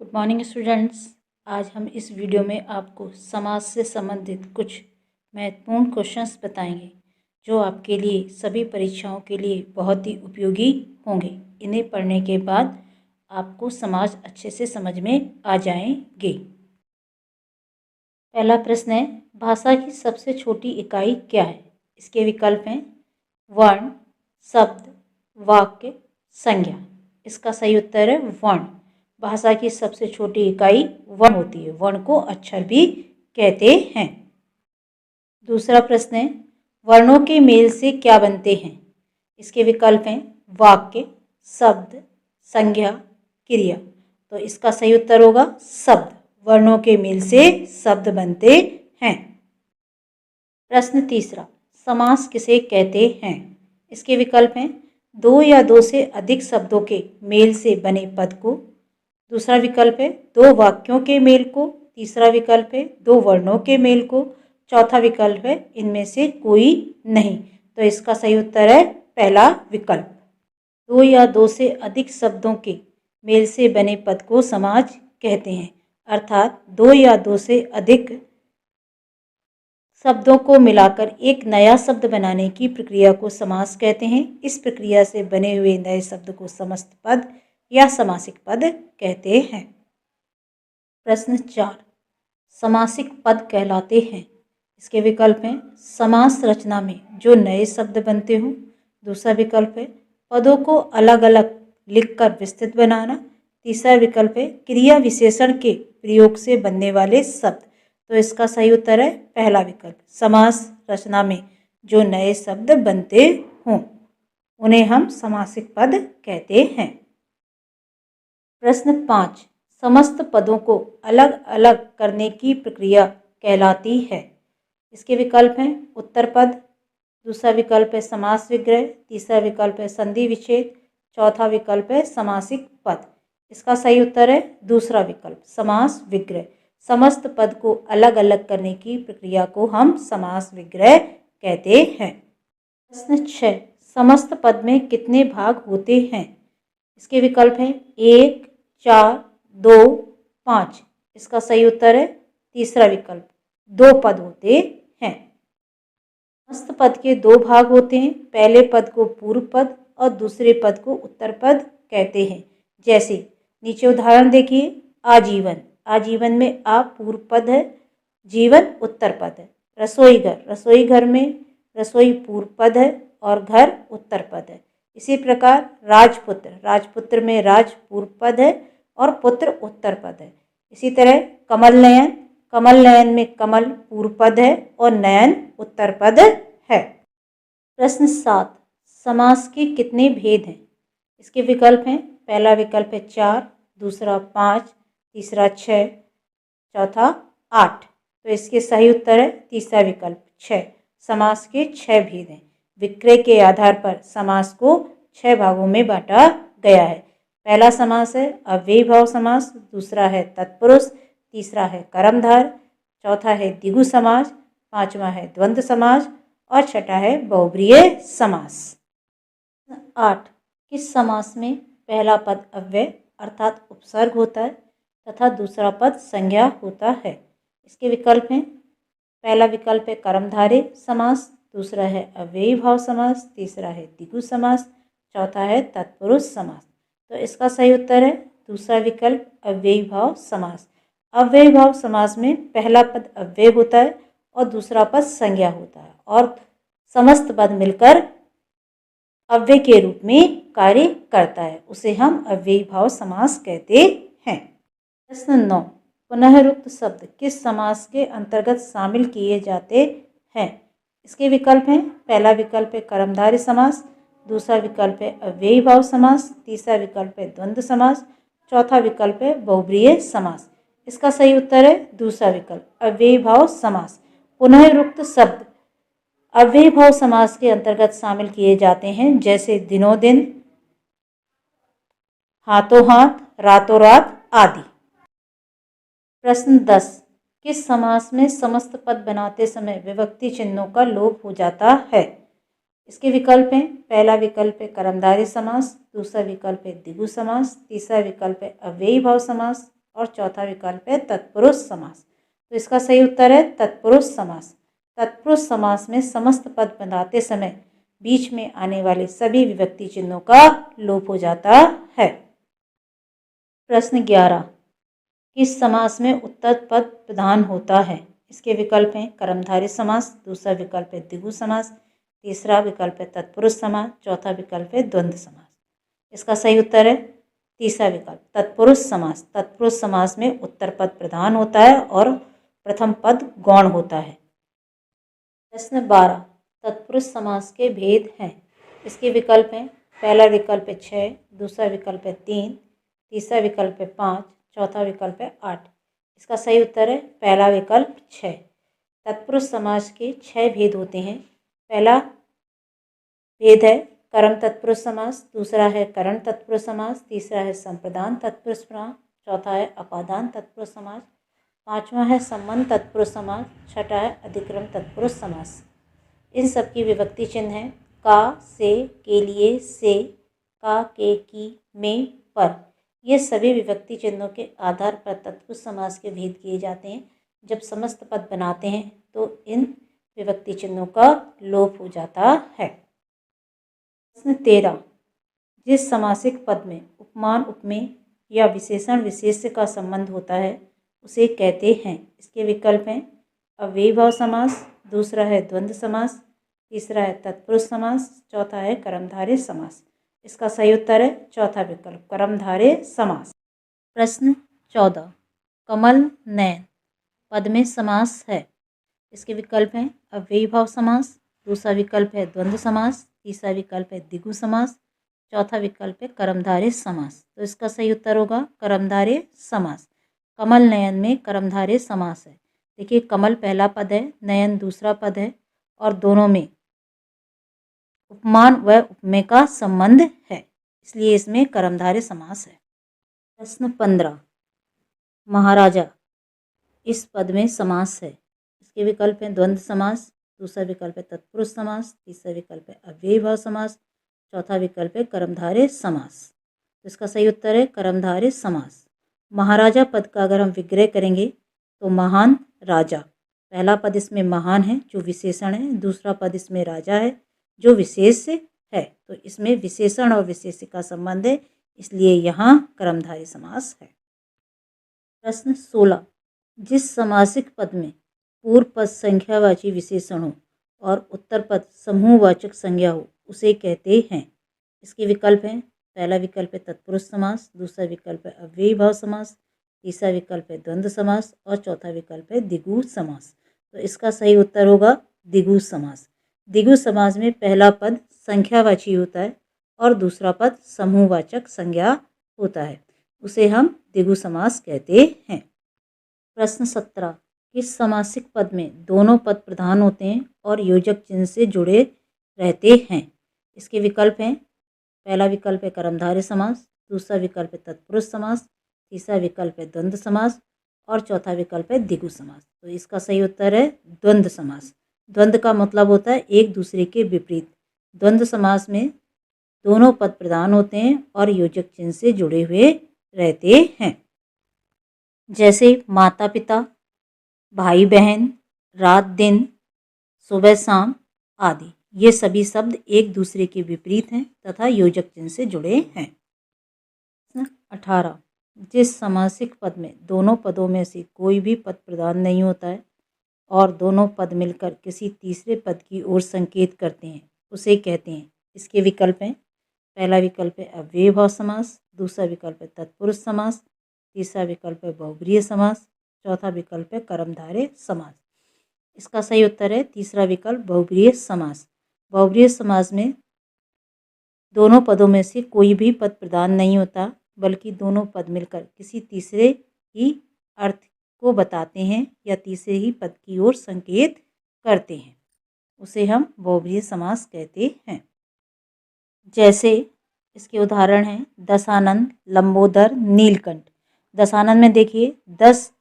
Good morning students. आज हम इस वीडियो में आपको समाज से संबंधित कुछ महत्वपूर्ण क्वेश्चंस बताएंगे जो आपके लिए सभी परीक्षाओं के लिए बहुत ही उपयोगी होंगे। इन्हें पढ़ने के बाद आपको समाज अच्छे से समझ में आ जाएंगे। पहला प्रश्न है, भाषा की सबसे छोटी इकाई क्या है? इसके विकल्प हैं वर्ण, शब्द, वाक्य, संज्ञा। इसका सही उत्तर है वर्ण। भाषा की सबसे छोटी इकाई वर्ण होती है। वर्ण को अक्षर भी कहते हैं। दूसरा प्रश्न है, वर्णों के मेल से क्या बनते हैं? इसके विकल्प हैं वाक्य, शब्द, संज्ञा, क्रिया। तो इसका सही उत्तर होगा शब्द। वर्णों के मेल से शब्द बनते हैं। प्रश्न तीसरा, समास किसे कहते हैं? इसके विकल्प हैं दो या दो से अधिक शब्दों के मेल से बने पद को। दूसरा विकल्प है दो वाक्यों के मेल को। तीसरा विकल्प है दो वर्णों के मेल को। चौथा विकल्प है इनमें से कोई नहीं। तो इसका सही उत्तर है पहला विकल्प। दो या दो से अधिक शब्दों के मेल से बने पद को समास कहते हैं। अर्थात दो या दो से अधिक शब्दों को मिलाकर एक नया शब्द बनाने की प्रक्रिया को समास कहते हैं। इस प्रक्रिया से बने हुए नए शब्द को समस्त पद या समासिक पद कहते हैं। प्रश्न 4, समासिक पद कहलाते हैं। इसके विकल्प हैं समास रचना में जो नए शब्द बनते हों। दूसरा विकल्प है पदों को अलग अलग लिखकर विस्तृत बनाना। तीसरा विकल्प है क्रिया विशेषण के प्रयोग से बनने वाले शब्द। तो इसका सही उत्तर है पहला विकल्प। समास रचना में जो नए शब्द बनते हों उन्हें हम समासिक पद कहते हैं। प्रश्न 5, समस्त पदों को अलग अलग करने की प्रक्रिया कहलाती है। इसके विकल्प हैं उत्तर पद। दूसरा विकल्प है समास विग्रह। तीसरा विकल्प है संधि विच्छेद। चौथा विकल्प है समासिक पद। इसका सही उत्तर है दूसरा विकल्प, समास विग्रह। समस्त पद को अलग अलग करने की प्रक्रिया को हम समास विग्रह कहते हैं। प्रश्न 6, समस्त पद में कितने भाग होते हैं? इसके विकल्प हैं 1, 4, 2, 5। इसका सही उत्तर है तीसरा विकल्प, 2 पद होते हैं। समस्त पद के 2 भाग होते हैं। पहले पद को पूर्व पद और दूसरे पद को उत्तर पद कहते हैं। जैसे नीचे उदाहरण देखिए, आजीवन। आजीवन में आ पूर्व पद है, जीवन उत्तर पद है। रसोई घर, रसोई घर में रसोई पूर्व पद है और घर उत्तर पद है। इसी प्रकार राजपुत्र, राजपुत्र में राज पूर्व पद है और पुत्र उत्तर पद है। इसी तरह कमल नयन, कमल नयन में कमल पूर्व पद है और नयन उत्तर पद है। प्रश्न 7, समास के कितने भेद हैं? इसके विकल्प हैं पहला विकल्प है 4, दूसरा 5, तीसरा 6, चौथा 8। तो इसके सही उत्तर है तीसरा विकल्प 6। समास के 6 भेद हैं। विक्रय के आधार पर समास को 6 भागों में बांटा गया है। पहला समास है अव्ययी भाव समास। दूसरा है तत्पुरुष। तीसरा है कर्मधार। चौथा है द्विगु समास। पांचवा है द्वंद्व समास और छठा है बहुब्रीहि समास। 8, किस समास में पहला पद अव्यय अर्थात उपसर्ग होता है तथा दूसरा पद संज्ञा होता है? इसके विकल्प हैं पहला विकल्प है कर्मधारय समास। दूसरा है अव्ययी भाव समास। तीसरा है द्विगु समास। चौथा है तत्पुरुष समास। तो इसका सही उत्तर है दूसरा विकल्प, अव्ययी भाव समास। अव्ययी भाव समास में पहला पद अव्यय होता है और दूसरा पद संज्ञा होता है और समस्त पद मिलकर अव्यय के रूप में कार्य करता है। उसे हम अव्ययी भाव समास कहते हैं। प्रश्न 9, पुनःरुक्त शब्द किस समास के अंतर्गत शामिल किए जाते हैं? इसके विकल्प हैं पहला विकल्प है कर्मधारय समास। दूसरा विकल्प है अव्ययी भाव समास। तीसरा विकल्प है द्वंद्व समास। चौथा विकल्प है बहुब्रीहि समास। इसका सही उत्तर है दूसरा विकल्प, अव्ययी भाव समास। पुनःरुक्त शब्द अव्ययी भाव समास के अंतर्गत शामिल किए जाते हैं, जैसे दिनों दिन, हाथों हाथ, रातों रात आदि। प्रश्न 10, किस समास में समस्त पद बनाते समय विभक्ति चिन्हों का लोप हो जाता है? इसके विकल्प हैं पहला विकल्प है कर्मधारय समास। दूसरा विकल्प है द्विगु समास। तीसरा विकल्प है अव्ययी भाव समास। और चौथा विकल्प है तत्पुरुष समास। तो इसका सही उत्तर है तत्पुरुष समास। तत्पुरुष समास में समस्त पद बनाते समय बीच में आने वाले सभी विभक्ति चिन्हों का लोप हो जाता है। प्रश्न 11, किस समास में उत्तर पद प्रधान होता है? इसके विकल्प हैं कर्मधारय समास, दूसरा विकल्प है द्विगु समास, तीसरा विकल्प है तत्पुरुष समास, चौथा विकल्प है द्वंद्व समास। इसका सही उत्तर है तीसरा विकल्प तत्पुरुष समास। तत्पुरुष समास में उत्तर पद प्रधान होता है और प्रथम पद गौण होता है। प्रश्न 12, तत्पुरुष समास के भेद हैं। इसके विकल्प हैं पहला विकल्प है 6, दूसरा विकल्प है 3, तीसरा विकल्प है 5, चौथा विकल्प है 8। इसका सही उत्तर है पहला विकल्प 6। तत्पुरुष समास के 6 भेद होते हैं। पहला भेद है कर्म तत्पुरुष समास, दूसरा है करण तत्पुरुष समास, तीसरा है संप्रदान तत्पुरुष समास, चौथा है अपादान तत्पुरुष समास, पांचवा है संबंध तत्पुरुष समास, छठा है अधिक्रम तत्पुरुष समास। इन सब की विभक्ति चिन्ह हैं का, से, के लिए, से, का, के, की, में, पर। ये सभी विभक्ति चिन्हों के आधार पर तत्पुरुष समास के भेद किए जाते हैं। जब समस्त पद बनाते हैं तो इन विभक्ति चिन्हों का लोप हो जाता है। प्रश्न 13, जिस समासिक पद में उपमान उपमेय या विशेषण विशेष्य का संबंध होता है उसे कहते हैं। इसके विकल्प हैं अव्ययीभाव समास, दूसरा है द्वंद्व समास, तीसरा है तत्पुरुष समास, चौथा है कर्मधारय समास। इसका सही उत्तर है चौथा विकल्प कर्मधारय समास। प्रश्न 14, कमल नयन पद में समास है। इसके विकल्प हैं अव्ययीभाव समास, दूसरा विकल्प है द्वंद्व समास, तीसरा विकल्प है द्विगु समास, चौथा विकल्प है कर्मधारय समास। तो इसका सही उत्तर होगा कर्मधारय समास। कमल नयन में कर्मधारय समास है। देखिए कमल पहला पद है, नयन दूसरा पद है और दोनों में उपमान व उपमेय का संबंध है, इसलिए इसमें कर्मधारय समास है। प्रश्न 15, महाराजा इस पद में समास है। इसके विकल्प हैं द्वंद्व समास, दूसरा विकल्प है तत्पुरुष समास, तीसरा विकल्प है अव्ययीभाव समास, चौथा विकल्प है कर्मधारय समास। तो इसका सही उत्तर है कर्मधारय समास। महाराजा पद का अगर हम विग्रह करेंगे तो महान राजा, पहला पद इसमें महान है जो विशेषण है, दूसरा पद इसमें राजा है जो विशेष है। तो इसमें विशेषण और विशेष्य का संबंध है, इसलिए यहाँ कर्मधारय समास है। प्रश्न 16, जिस समासिक पद में पूर्व पद संख्यावाची विशेषण हो और उत्तर पद समूहवाचक संज्ञा हो उसे कहते हैं। इसके विकल्प हैं पहला विकल्प है तत्पुरुष समास, दूसरा विकल्प है अव्ययीभाव समास, तीसरा विकल्प है द्वंद्व समास और चौथा विकल्प है द्विगु समास। तो इसका सही उत्तर होगा द्विगु समास। द्विगु समास में पहला पद संख्यावाची होता है और दूसरा पद समूहवाचक संज्ञा होता है, उसे हम द्विगु समास कहते हैं। प्रश्न 17, किस समासिक पद में दोनों पद प्रधान होते हैं और योजक चिन्ह से जुड़े रहते हैं? इसके विकल्प हैं पहला विकल्प है कर्मधारय समास, दूसरा विकल्प है तत्पुरुष समास, तीसरा विकल्प है द्वंद्व समास और चौथा विकल्प है द्विगु समास। तो इसका सही उत्तर है द्वंद्व समास। द्वंद्व का मतलब होता है एक दूसरे के विपरीत। द्वंद्व समास में दोनों पद प्रधान होते हैं और योजक चिन्ह से जुड़े हुए रहते हैं, जैसे माता पिता, भाई बहन, रात दिन, सुबह शाम आदि। ये सभी शब्द एक दूसरे के विपरीत हैं तथा योजक चिन्ह से जुड़े हैं। 18, जिस समासिक पद में दोनों पदों में से कोई भी पद प्रधान नहीं होता है और दोनों पद मिलकर किसी तीसरे पद की ओर संकेत करते हैं उसे कहते हैं। इसके विकल्प हैं पहला विकल्प है अव्ययीभाव समास, दूसरा विकल्प है तत्पुरुष समास, तीसरा विकल्प है बहुब्रीहि समास, चौथा विकल्प है कर्मधारय समास। इसका सही उत्तर है तीसरा विकल्प बहुब्रीहि समास। बहुब्रीहि समास में दोनों पदों में से कोई भी पद प्रधान नहीं होता बल्कि दोनों पद मिलकर किसी तीसरे ही अर्थ को बताते हैं या तीसरे ही पद की ओर संकेत करते हैं, उसे हम बहुब्रीहि समास कहते हैं। जैसे इसके उदाहरण हैं दशानन, लंबोदर, नीलकंठ। दशानन में देखिए 10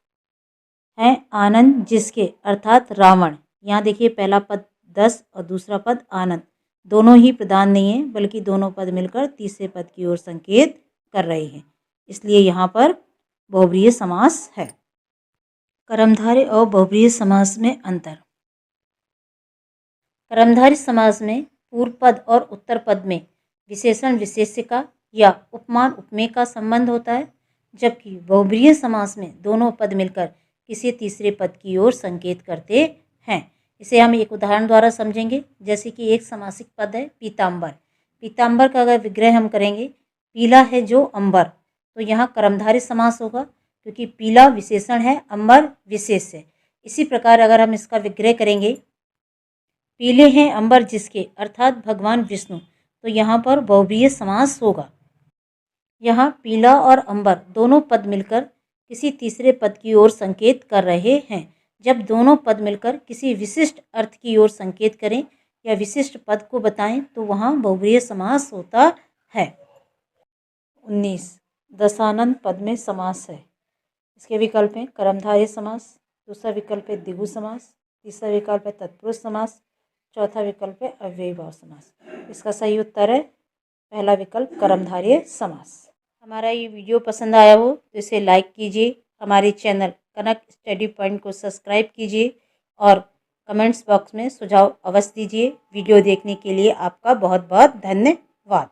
हैं, आनंद जिसके अर्थात रावण। यहाँ देखिए पहला पद 10 और दूसरा पद आनंद, दोनों ही प्रधान नहीं है बल्कि दोनों पद मिलकर तीसरे पद की ओर संकेत कर रहे हैं, इसलिए यहाँ पर बहुब्रीहि समास है। कर्मधारय और बहुब्रीहि समास में अंतर। कर्मधारय समास में पूर्व पद और उत्तर पद में विशेषण विशेषिका या उपमान उपमेय का संबंध होता है, जबकि बहुब्रीहि समास में दोनों पद मिलकर किसी तीसरे पद की ओर संकेत करते हैं। इसे हम एक उदाहरण द्वारा समझेंगे। जैसे कि एक समासिक पद है पीताम्बर। पीताम्बर का अगर विग्रह हम करेंगे, पीला है जो अंबर, तो यहाँ कर्मधारय समास होगा, क्योंकि पीला विशेषण है, अंबर विशेष है। इसी प्रकार अगर हम इसका विग्रह करेंगे, पीले हैं अंबर जिसके, अर्थात भगवान विष्णु, तो यहाँ पर बहुब्रीहि समास होगा। यहाँ पीला और अंबर दोनों पद मिलकर किसी तीसरे पद की ओर संकेत कर रहे हैं। जब दोनों पद मिलकर किसी विशिष्ट अर्थ की ओर संकेत करें या विशिष्ट पद को बताएं तो वहाँ बहुब्रीहि समास होता है। 19 दशानन पद में समास है। इसके विकल्प हैं कर्मधारय समास, दूसरा विकल्प है द्विगु समास, तीसरा विकल्प है तत्पुरुष समास, चौथा विकल्प है अव्ययीभाव समास। इसका सही उत्तर है पहला विकल्प कर्मधारय समास। हमारा ये वीडियो पसंद आया हो तो इसे लाइक कीजिए, हमारे चैनल कनक स्टडी पॉइंट को सब्सक्राइब कीजिए और कमेंट्स बॉक्स में सुझाव अवश्य दीजिए। वीडियो देखने के लिए आपका बहुत बहुत धन्यवाद।